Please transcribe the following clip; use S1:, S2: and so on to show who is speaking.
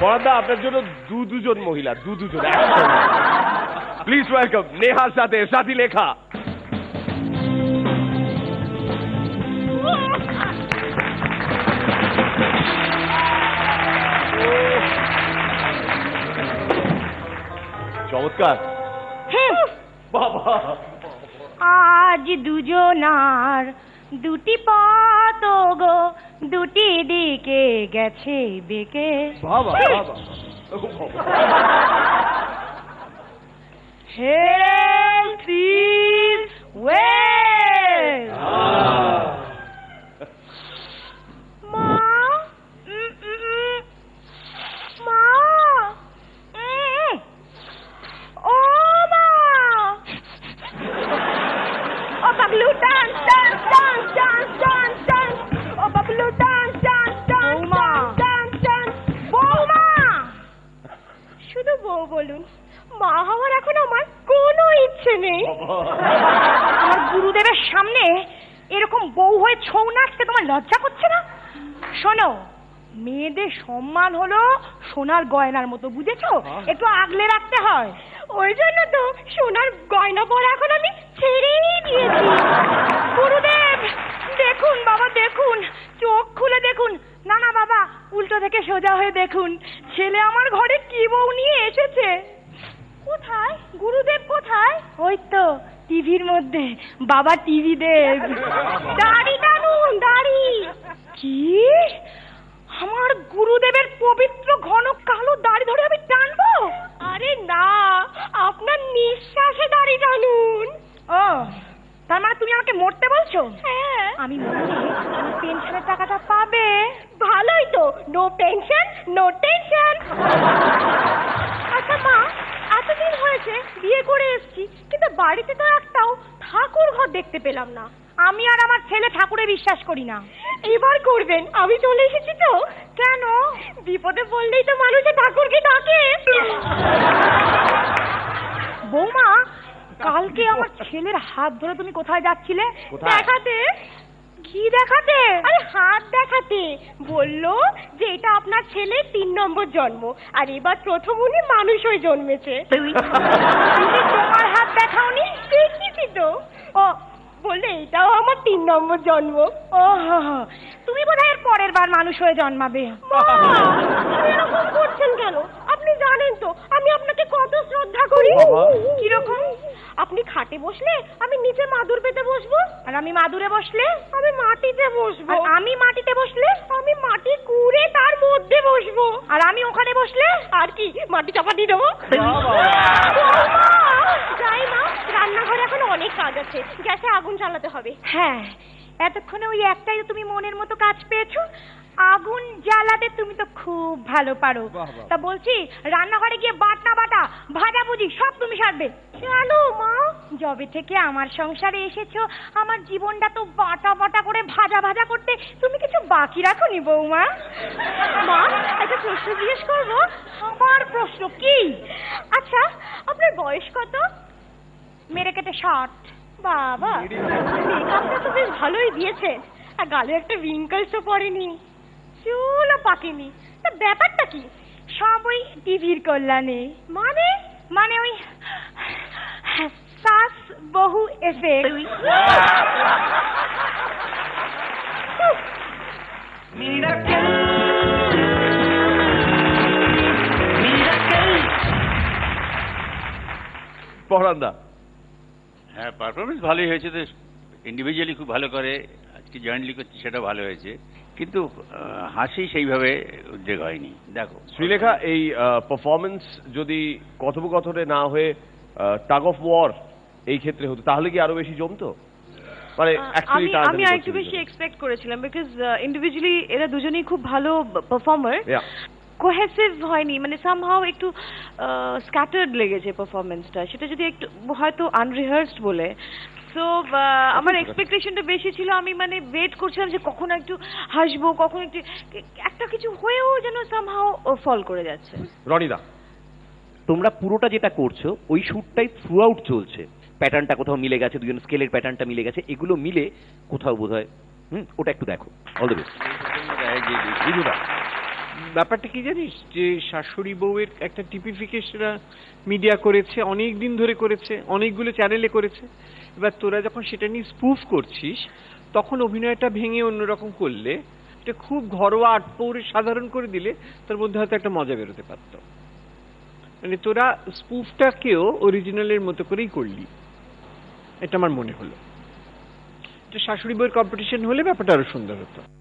S1: পরাদা আপনার জন্য দুজন মহিলা দুজন প্লিজ ওয়েলকাম নেহার সাথে সাথী লেখা। চমৎকার। বাবা
S2: আজ দুজনার দুটি পথ গো দুটি দিকে গেছে বেঁকে।
S1: বাবা
S2: Health is wealth. মা মা ও মা ও Bablu dance dance dance dance dance dance ও Bablu dance dance dance dance dance বৌমা শুধু বউ বলুন, মা হওয়ার এখন আমার কোনো ইচ্ছে নেই। আমার গুরুদেবের সামনে এরকম বউ হয়ে ছৌ নাচতে তোমার লজ্জা করছে না? শোনো, মেয়েদের সম্মান হলো সোনার গয়নার মতো, বুঝেছো? একটু আগলে রাখতে হয়। ওই জন্য তো সোনার গয়না পরা এখন আমি ছেড়েই দিয়েছি। গুরুদেব দেখুন, বাবা দেখুন, চোখ খুলে দেখুন। না না বাবা, উল্টো থেকে সোজা হয়ে দেখুন, ছেলে আমার ঘরে কি বউ নিয়ে এসেছে। কোথায় গুরুদেব কোথায়? ওই তো টিভির মধ্যে, বাবা টিভি দেখ। দাড়ি টানুন, দাড়ি। কি আমার গুরুদেবের পবিত্র ঘন কালো দাড়ি ধরে আমি টানবো? আরে না, আপনার নিঃশ্বাসে দাড়ি টানুন। ও তার মানে তুমি আমাকে মরতে বলছো? হ্যাঁ। আমি মরলে পেনশনের টাকাটা পাবে। ভালোই তো, নো পেনশন নো টেনশন। আচ্ছা মা, এতদিন হয়েছে বিয়ে করে এসেছি, কিন্তু বাড়িতে তো একটাও ঠাকুর ঘর দেখতে পেলাম না। আমি আর আমার ছেলে ঠাকুরে বিশ্বাস করি না। এবার করবেন, আমি চলে এসেছি তো। কেন? বিপদে পড়লেই তো মানুষে ঠাকুরকে ডাকে। বৌমা, কালকে আমার ছেলের হাত ধরে তুমি কোথায় যাচ্ছিলে? দেখাতে। কি দেখাতে? আরে হাত দেখাতে। বললো যে এটা আপনার ছেলে 3 নম্বর জন্ম, আর এবার প্রথম উনি মানুষ হয়ে জন্মেছে। তুমি তোমার হাত দেখাওনি? দেখিছি তো। ও বললে এটাও আমার 3 নম্বর জন্ম। ও তুমি বোধহয় এর পরের বার মানুষ হয়ে জন্মাবে। এরকম করছেন কেন? আপনি জানেন তো আমি আপনাকে কত শ্রদ্ধা করি। কিরকম? আপনি খাটে বসলে আমি নিচে মাদুর পেতে বসবো, আর আমি মাদুরে বসলে আমি মাটিতে বসবো, আর আমি মাটিতে বসলে আমি মাটি কুড়ে তার মধ্যে বসবো, আর আমি ওখানে বসলে আর কি মাটি চাপা দিয়ে দেবো। যাই মা, রান্নাঘরে এখন অনেক কাজ আছে, গ্যাসে আগুন জ্বালাতে হবে। হ্যাঁ, এতক্ষণে ওই একটাই তুমি মনের মতো কাজ পেয়েছো, আগুন জ্বালাতে তুমি তো খুব ভালো পারো। তা বলছি, রান্নাঘরে গিয়ে বাটনা বাটা ভাজাভুজি সব তুমি সারবে। কেন মা? যবে থেকে আমার সংসারে এসেছো, আমার জীবনটা তো বাটা বাটা করে ভাজা ভাজা করতে তুমি কিছু বাকি রাখোনি বৌমা। মা, একটা প্রশ্ন জিজ্ঞেস করবো? আমার প্রশ্ন কি? আচ্ছা, আপনার বয়স কত? মেরে কেটে 60। বাবা, মেকআপটা তো বেশ ভালোই দিয়েছে, আর গালে একটা রিঙ্কলসও পড়েনি, চুলও পাকেনি। তা ব্যাপারটা কি? সব ওই টিভির কল্যাণে। মানে? মানে ওই সাস বহু এফেক্ট।
S1: পরাদা
S3: হ্যাঁ, পারফরমেন্স ভালোই হয়েছে। তো ইন্ডিভিজুয়ালি খুব ভালো করে, আজকে জয়েন্টলি করছি সেটা ভালো হয়েছে, কিন্তু হাসি সেইভাবে উদ্বেগ হয়নি। দেখো
S1: শ্রীলেখা, এই পারফরমেন্স যদি কথোপকথনে না হয়ে টাগ অফ ওয়ার এই ক্ষেত্রে হতো, তাহলে কি আরো বেশি জমতো? মানে
S4: আমি আরেকটু বেশি এক্সপেক্ট করেছিলাম, বিকজ ইন্ডিভিজুয়ালি এরা দুজনেই খুব ভালো পারফর্মার। কোহেসিভ হয়নি, মানে সামহাও একটু স্ক্যাটার্ড লেগেছে পারফরমেন্সটা, সেটা যদি একটু হয়তো আনরিহার্সড বলে। সো আমার এক্সপেকটেশনটা বেশি ছিল, আমি মানে ওয়েট করছিলাম যে কখন একটু হাসবো, কখন একটু একটা কিছু হয়েও যেন সামহাও ফল করে যাচ্ছে।
S1: রনিদা,
S5: তোমরা পুরোটা যেটা করছো ওই শ্যুটটাই থ্রু আউট চলছে, প্যাটার্নটা কোথাও মিলে গেছে, দুজন স্কেলের প্যাটার্নটা মিলে গেছে, এগুলো মিলে কোথাও বোধহয় ওটা একটু দেখো। All the best.
S6: ব্যাপারটা কি জানিস, যে শাশুড়ি বউয়ের একটা টিপিফিকেশন মিডিয়া করেছে, অনেক দিন ধরে করেছে, অনেকগুলো চ্যানেলে করেছে। এবার তোরা যখন সেটা নিয়ে স্পুফ করছিস, তখন অভিনয়টা ভেঙে অন্যরকম করলে, এটা খুব ঘরোয়া আটপৌরে সাধারণ করে দিলে তার মধ্যে হয়তো একটা মজা বেরোতে পারত। মানে তোরা স্পুফটাকেও অরিজিনালের মতো করেই করলি, এটা আমার মনে হলো। এটা শাশুড়ি বউয়ের কম্পিটিশন হলে ব্যাপারটা আরো সুন্দর হতো।